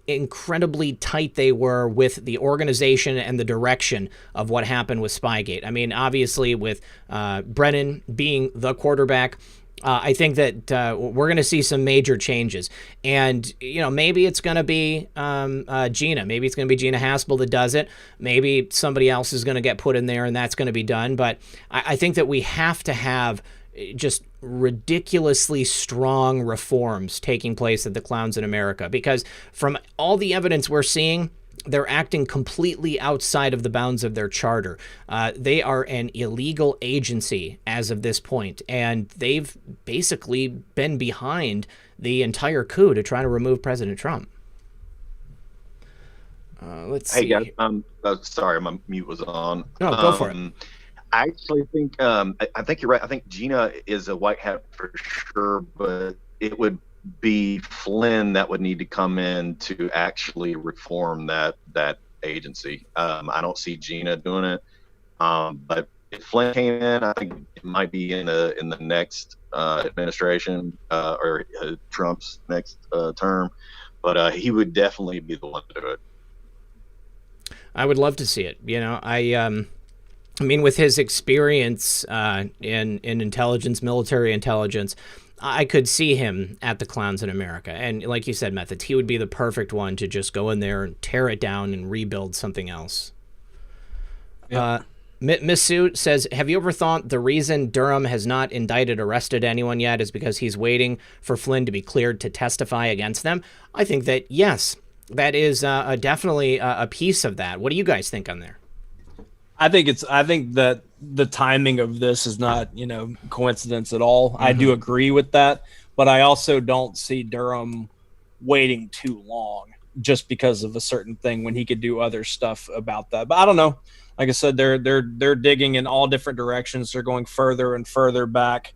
incredibly tight they were with the organization and the direction of what happened with Spygate. I mean, obviously with Brennan being the quarterback, I think that we're going to see some major changes. And, maybe it's going to be Gina. Maybe it's going to be Gina Haspel that does it. Maybe somebody else is going to get put in there and that's going to be done. But I think that we have to have just ridiculously strong reforms taking place at the clowns in America, because from all the evidence we're seeing, they're acting completely outside of the bounds of their charter. They are an illegal agency as of this point, and they've basically been behind the entire coup to try to remove President Trump. Let's see. Hey guys, sorry, my mute was on. No, go for it. I actually think I think you're right. I think Gina is a white hat for sure, but it would be Flynn that would need to come in to actually reform that agency. I don't see Gina doing it, but if Flynn came in, I think it might be in the next administration or Trump's next term. But he would definitely be the one to do it. I would love to see it. I mean, with his experience in intelligence, military intelligence, I could see him at the clowns in America. And like you said, Methods, he would be the perfect one to just go in there and tear it down and rebuild something else. Yeah. Miss Sue says, have you ever thought the reason Durham has not arrested anyone yet is because he's waiting for Flynn to be cleared to testify against them? I think that, yes, that is definitely a piece of that. What do you guys think on there? I think that the timing of this is not, coincidence at all. Mm-hmm. I do agree with that, but I also don't see Durham waiting too long just because of a certain thing when he could do other stuff about that. But I don't know. Like I said, they're digging in all different directions. They're going further and further back,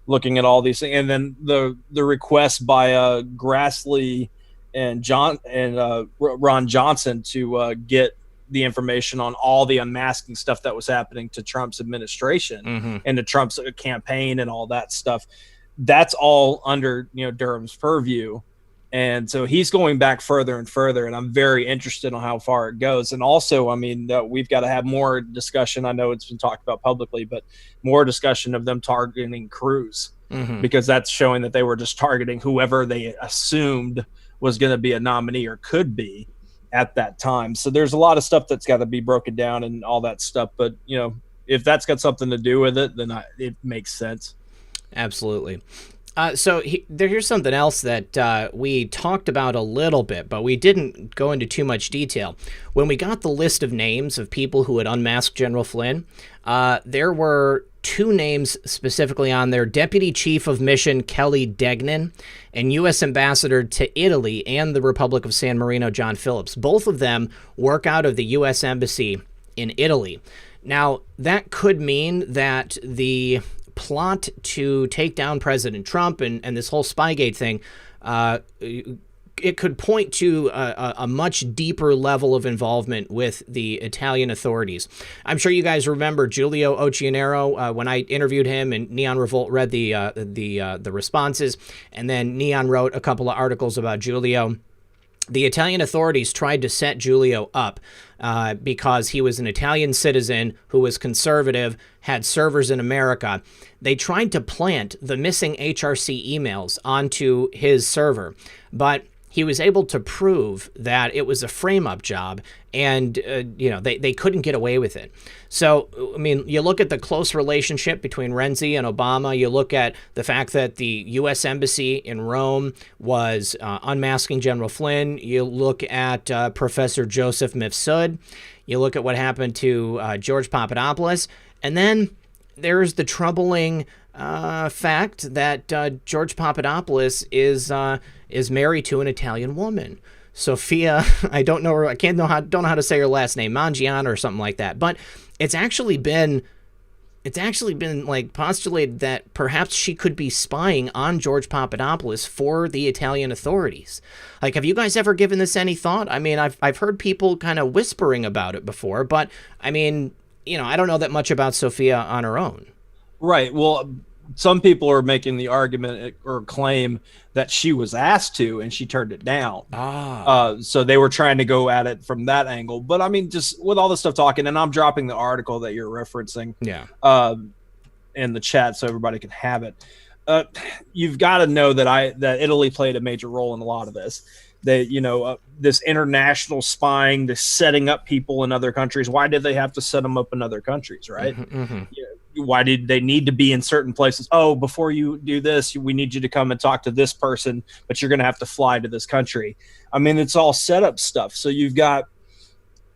looking at all these things. And then the request by Grassley and Ron Johnson to get the information on all the unmasking stuff that was happening to Trump's administration and to Trump's campaign and all that stuff. That's all under, Durham's purview. And so he's going back further and further, and I'm very interested on how far it goes. And also, I mean, we've got to have more discussion. I know it's been talked about publicly, but more discussion of them targeting Cruz because that's showing that they were just targeting whoever they assumed was going to be a nominee or could be at that time. So there's a lot of stuff that's got to be broken down and all that stuff. But, if that's got something to do with it, then it makes sense. Absolutely. So here's something else that we talked about a little bit, but we didn't go into too much detail. When we got the list of names of people who had unmasked General Flynn, there were two names specifically on there: Deputy Chief of Mission Kelly Degnan and U.S. Ambassador to Italy and the Republic of San Marino John Phillips. Both of them work out of the U.S. Embassy in Italy. Now, that could mean that the plot to take down President Trump and this whole Spygate thing, it could point to a much deeper level of involvement with the Italian authorities. I'm sure you guys remember Giulio Occhionero when I interviewed him, and Neon Revolt read the responses, and then Neon wrote a couple of articles about Giulio. the Italian authorities tried to set Giulio up because he was an Italian citizen who was conservative, had servers in America. They tried to plant the missing HRC emails onto his server, but he was able to prove that it was a frame-up job, and they couldn't get away with it. So, I mean, you look at the close relationship between Renzi and Obama. You look at the fact that the U.S. Embassy in Rome was unmasking General Flynn. You look at Professor Joseph Mifsud. You look at what happened to George Papadopoulos. And then there's the troubling fact that George Papadopoulos is married to an Italian woman, Sophia. I don't know how to say her last name, Mangiana or something like that. But it's actually been like postulated that perhaps she could be spying on George Papadopoulos for the Italian authorities. Like, have you guys ever given this any thought? I mean, I've heard people kind of whispering about it before, but I mean, I don't know that much about Sophia on her own. Right. Well, some people are making the argument or claim that she was asked to and she turned it down. So they were trying to go at it from that angle. But I mean, just with all this stuff talking, and I'm dropping the article that you're referencing in the chat so everybody can have it. You've got to know that Italy played a major role in a lot of this. This international spying, this setting up people in other countries. Why did they have to set them up in other countries, right? Mm-hmm. Why did they need to be in certain places? Oh, before you do this, we need you to come and talk to this person, but you're going to have to fly to this country. I mean, it's all setup stuff. So you've got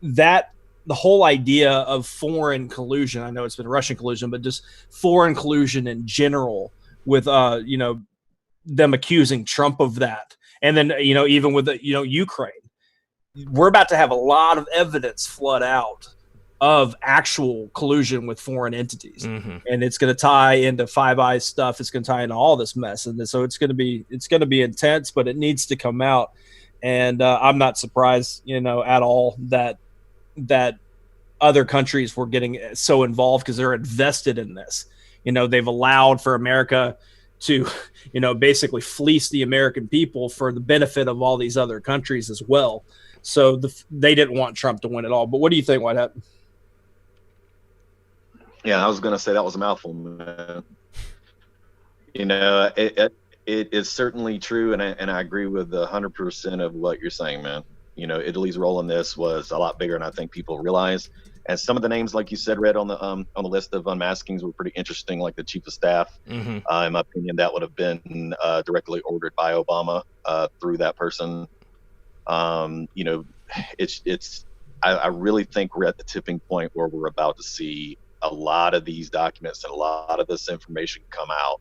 the whole idea of foreign collusion. I know it's been Russian collusion, but just foreign collusion in general with, them accusing Trump of that. And then, even with Ukraine, we're about to have a lot of evidence flood out of actual collusion with foreign entities. Mm-hmm. And it's going to tie into Five Eyes stuff. It's going to tie into all this mess. And so it's going to be intense, but it needs to come out. And I'm not surprised, at all that other countries were getting so involved because they're invested in this. They've allowed for America to, basically fleece the American people for the benefit of all these other countries as well. So they didn't want Trump to win at all. But what do you think might happen? Yeah, I was going to say that was a mouthful, man. It is certainly true, and I agree with 100% of what you're saying, man. Italy's role in this was a lot bigger than I think people realize. And some of the names, like you said, Red, on the list of unmaskings were pretty interesting, like the chief of staff. Mm-hmm. In my opinion, that would have been directly ordered by Obama through that person. I really think we're at the tipping point where we're about to see a lot of these documents and a lot of this information come out.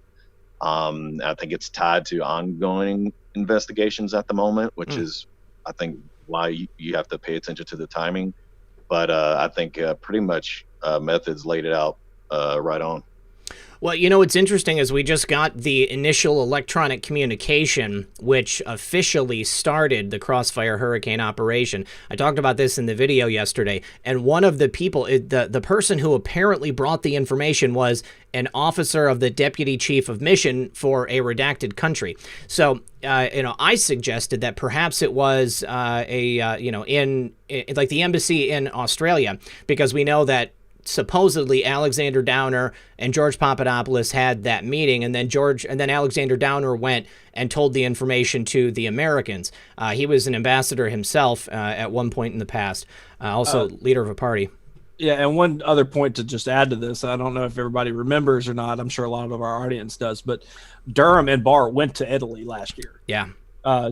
I think it's tied to ongoing investigations at the moment, which is, I think, why you have to pay attention to the timing. But I think pretty much Methods laid it out right on. Well, what's interesting is we just got the initial electronic communication, which officially started the Crossfire Hurricane operation. I talked about this in the video yesterday, and one of the people, the person who apparently brought the information was an officer of the Deputy Chief of Mission for a redacted country. So, I suggested that perhaps it was in like the embassy in Australia, because we know that supposedly Alexander Downer and George Papadopoulos had that meeting, and then Alexander Downer went and told the information to the Americans. He was an ambassador himself at one point in the past, also leader of a party. Yeah, and one other point to just add to this, I don't know if everybody remembers or not, I'm sure a lot of our audience does, but Durham and Barr went to Italy last year. Yeah.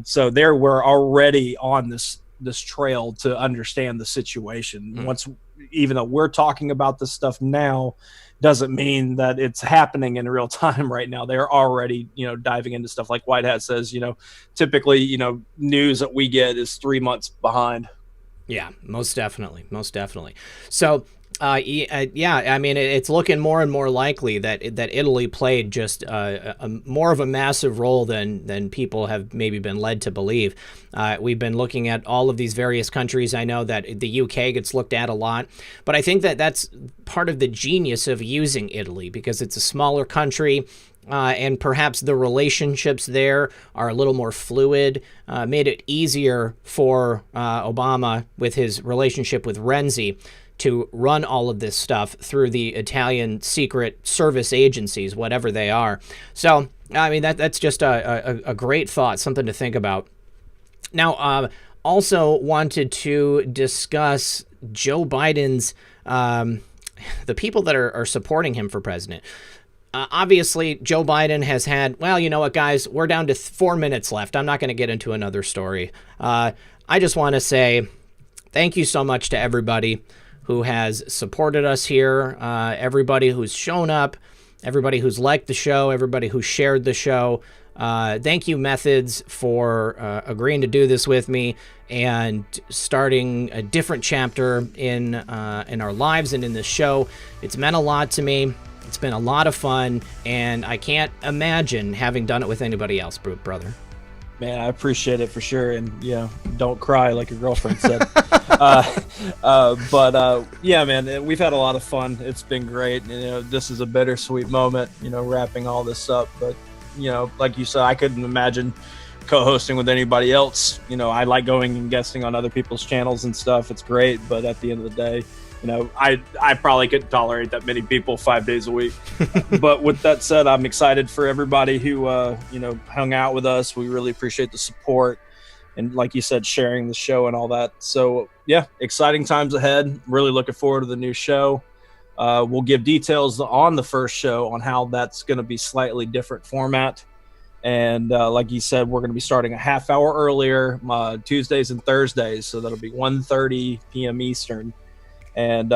So they were already on this trail to understand the situation. Even though we're talking about this stuff now, doesn't mean that it's happening in real time right now. They're already, diving into stuff like White Hat says, typically, news that we get is 3 months behind. Yeah, most definitely. So, I mean, it's looking more and more likely that Italy played just more of a massive role than people have maybe been led to believe. We've been looking at all of these various countries. I know that the UK gets looked at a lot, but I think that that's part of the genius of using Italy, because it's a smaller country. and perhaps the relationships there are a little more fluid, made it easier for Obama with his relationship with Renzi to run all of this stuff through the Italian secret service agencies, whatever they are. So, I mean, that's just a great thought, something to think about. Now, also wanted to discuss Joe Biden's, the people that are supporting him for president. Obviously, Joe Biden has had, well, you know what, guys, we're down to 4 minutes left. I'm not going to get into another story. I just want to say thank you so much to everybody who has supported us here, everybody who's shown up, everybody who's liked the show, everybody who shared the show. Thank you, Methods, for agreeing to do this with me and starting a different chapter in our lives and in this show. It's meant a lot to me. It's been a lot of fun, and I can't imagine having done it with anybody else, brother. Man, I appreciate it for sure, and don't cry like your girlfriend said. Yeah, man, we've had a lot of fun. It's been great. This is a bittersweet moment, wrapping all this up. But like you said, I couldn't imagine co-hosting with anybody else. I like going and guesting on other people's channels and stuff. It's great, but at the end of the day, I probably couldn't tolerate that many people 5 days a week. But with that said, I'm excited for everybody who, hung out with us. We really appreciate the support. And like you said, sharing the show and all that. So, yeah, exciting times ahead. Really looking forward to the new show. We'll give details on the first show on how that's going to be slightly different format. And like you said, we're going to be starting a half hour earlier, Tuesdays and Thursdays. So that'll be 1:30 p.m. Eastern. And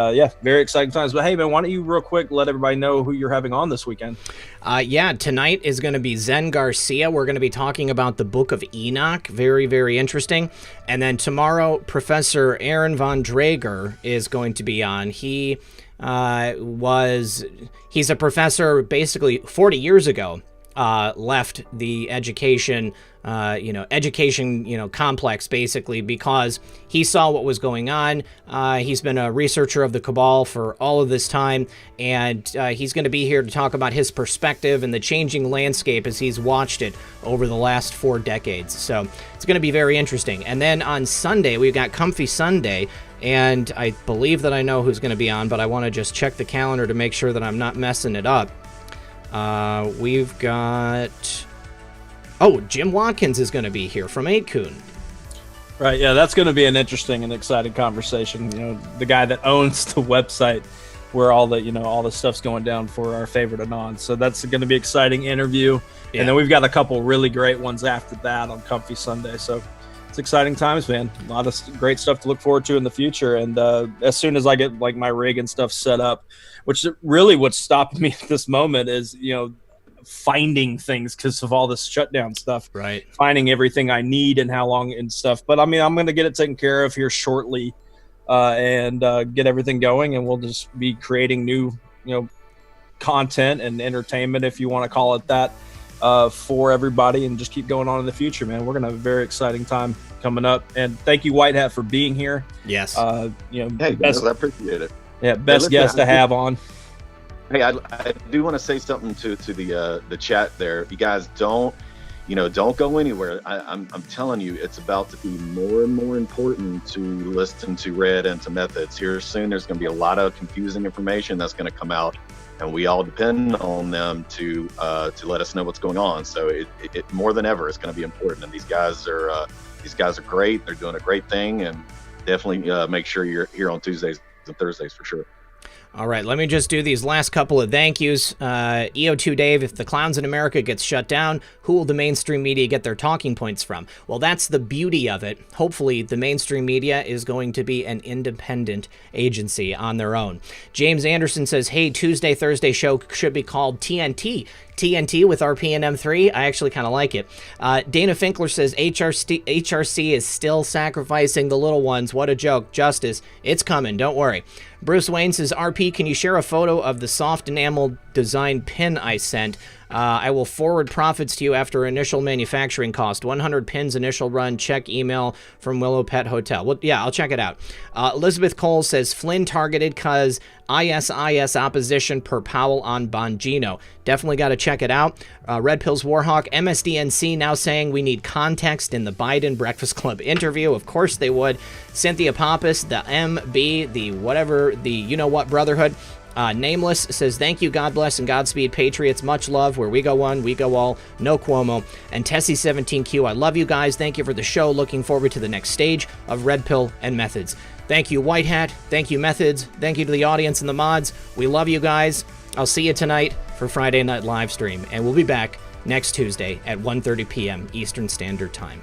very exciting times. But hey, man, why don't you real quick let everybody know who you're having on this weekend? Tonight is going to be Zen Garcia. We're going to be talking about the Book of Enoch. Very, very interesting. And then tomorrow, Professor Aaron von Drager is going to be on. He's a professor basically 40 years ago. Left the education complex basically because he saw what was going on. He's been a researcher of the Cabal for all of this time, and he's going to be here to talk about his perspective and the changing landscape as he's watched it over the last 4 decades. So it's going to be very interesting. And then on Sunday, we've got Comfy Sunday, and I believe that I know who's going to be on, but I want to just check the calendar to make sure that I'm not messing it up. We've got... Jim Watkins is going to be here from 8kun. Right, yeah, that's going to be an interesting and exciting conversation. The guy that owns the website where all the stuff's going down for our favorite Anon. So that's going to be an exciting interview. Yeah. And then we've got a couple really great ones after that on Comfy Sunday. So it's exciting times, man. A lot of great stuff to look forward to in the future. And as soon as I get like my rig and stuff set up, which really what's stopped me at this moment is, finding things because of all this shutdown stuff. Right. Finding everything I need and how long and stuff. But I mean, I'm going to get it taken care of here shortly and get everything going. And we'll just be creating new, content and entertainment, if you want to call it that, for everybody, and just keep going on in the future, man. We're going to have a very exciting time coming up. And thank you, White Hat, for being here. Yes. Hey, guys, I appreciate it. Yeah, best guest to have on. Hey, I do want to say something to the chat there. You guys don't go anywhere. I'm telling you, it's about to be more and more important to listen to Red and to Methods. Here soon, there's going to be a lot of confusing information that's going to come out, and we all depend on them to let us know what's going on. So it more than ever, it's going to be important. And these guys are great. They're doing a great thing, and definitely make sure you're here on Tuesdays and Thursdays for sure. All right, let me just do these last couple of thank yous. EO2 Dave, if the Clowns in America gets shut down, who will the mainstream media get their talking points from? Well, that's the beauty of it. Hopefully, the mainstream media is going to be an independent agency on their own. James Anderson says, hey, Tuesday, Thursday show should be called TNT. TNT with RP and M3. I actually kind of like it. Dana Finkler says HRC is still sacrificing the little ones. What a joke. Justice. It's coming. Don't worry. Bruce Wayne says, RP, can you share a photo of the soft enamel design pin I sent? I will forward profits to you after initial manufacturing cost. 100 pins initial run. Check email from Willow Pet Hotel. Well, yeah, I'll check it out. Elizabeth Cole says Flynn targeted cause ISIS opposition per Powell on Bongino. Definitely got to check it out. Red Pills Warhawk, MSDNC now saying we need context in the Biden Breakfast Club interview. Of course they would. Cynthia Pappas, the MB, the whatever, the you know what brotherhood. Nameless says, thank you, God bless, and Godspeed, Patriots. Much love. Where we go one, we go all. No Cuomo. And Tessie17Q, I love you guys. Thank you for the show. Looking forward to the next stage of Red Pill and Methods. Thank you, White Hat. Thank you, Methods. Thank you to the audience and the mods. We love you guys. I'll see you tonight for Friday Night Live Stream, and we'll be back next Tuesday at 1:30 p.m. Eastern Standard Time.